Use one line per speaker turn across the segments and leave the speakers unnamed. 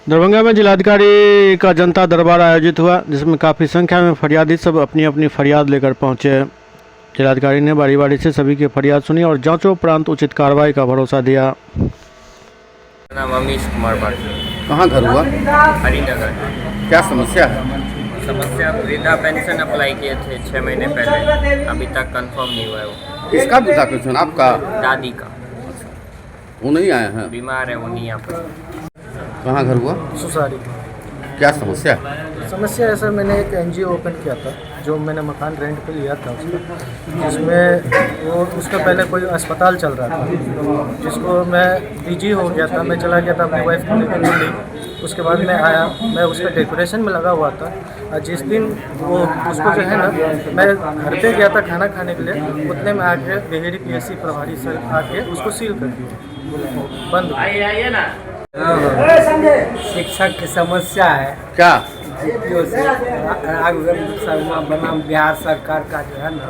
दरभंगा में जिलाधिकारी का जनता दरबार आयोजित हुआ, जिसमें काफ़ी संख्या में फरियादी सब अपनी अपनी फरियाद लेकर पहुंचे। जिलाधिकारी ने बारी बारी से सभी की फरियाद सुनी और जांचोपरांत उचित कार्रवाई का भरोसा दिया।
नाम अमीश कुमार पाटिल।
कहाँ घर हुआ?
हरिनगर।
क्या समस्या है?
समस्या वृद्धा पेंशन अप्लाई किए थे 6 महीने पहले, अभी तक कंफर्म नहीं हुआ है वो।
किसका वृद्धा पेंशन? आपका?
दादी का।
वो नहीं आए हैं?
बीमार है वो, नहीं आ पाए।
कहाँ घर हुआ?
सुसारी।
क्या समस्या है?
समस्या है सर, मैंने एक एनजीओ ओपन किया था, जो मैंने मकान रेंट पे लिया था उसका, जिसमें वो उसका पहले कोई अस्पताल चल रहा था, जिसको मैं बिजी हो गया था। मैं चला गया था अपनी वाइफ को लेकर दिल्ली। उसके बाद मैं आया, मैं उसका डेकोरेशन में लगा हुआ था। और जिस दिन वो उसको जो है ना, मैं घर पे गया था खाना खाने के लिए, उतने में आके बिहेड़ी पीएससी प्रभारी सर आके उसको सील कर दिया, बंद।
शिक्षक की समस्या है।
क्या?
जीपीओ से राघवेंद्र शर्मा बनाम बिहार सरकार का जो है ना,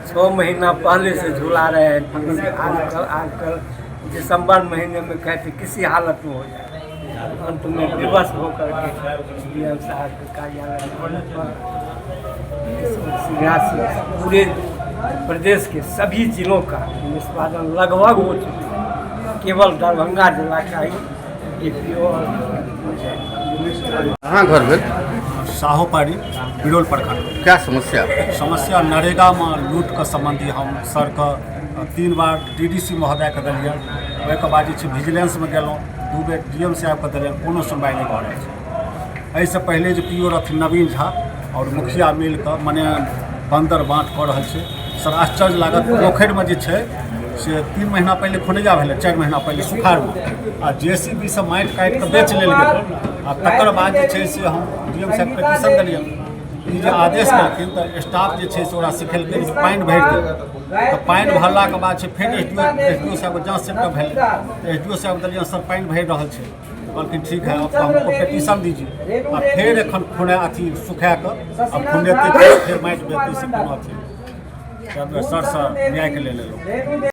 6 महीना पहले से झुला रहे हैं। आजकल दिसंबर महीने में कहते किसी हालत में हो जाए, अंत में विवश होकर के डीएम साहब के कार्यालय में पूरे प्रदेश के सभी जिलों का निष्पादन लगभग हो चुका है। केवल दरभंगा जिला का ही डीपीओ।
कहाँ घर भेल?
साहोपाड़ी बिरौल प्रखंड।
क्या समस्या?
समस्या नरेगा में लूट के संबंधी हम सर के 3 बार डीडीसी महोदय के दिलिए, ओहिके बाद विजिलेंस में गेलहुँ, 2 बेर डीएम साहब के दिलिए, कोनो सुनवाई नहीं भऽ रहल छै। एहिसँ पहिले जे पीओ रहथिन नवीन झा और मुखिया मिल के मने बंदर बाँट कऽ रहल छै। सर आश्चर्य लागत, पोखरिमे जे छै से 3 महीना पहले खुनैया भेलै, 4 महीना पहले सुखाड़मे, आ जेसीबी से माटि काटि कऽ बेच लेल गेलै। आ तकर बाद जे छै से हम डीएम साहब पिटीशन देलिए। ई जे आदेश देलखिन तऽ स्टाफ जे छै से ओकरा सिखेलकै जे पानि भरि दियौ। तऽ पानि भरलाके बाद छै फेर एसडीओ साहब जाँच सेंटर भेलै, तऽ एसडीओ साहब देलिए सर पानि भरि रहल छै, कहलखिन ठीक है अब हमको पिटीशन दीजिए। आ फेर एखन खुने अथी सुखा कऽ अब खुनेतै, फेर माटि बेचतै से कोनो अथी सर न्यायके लेल लेलहुँ।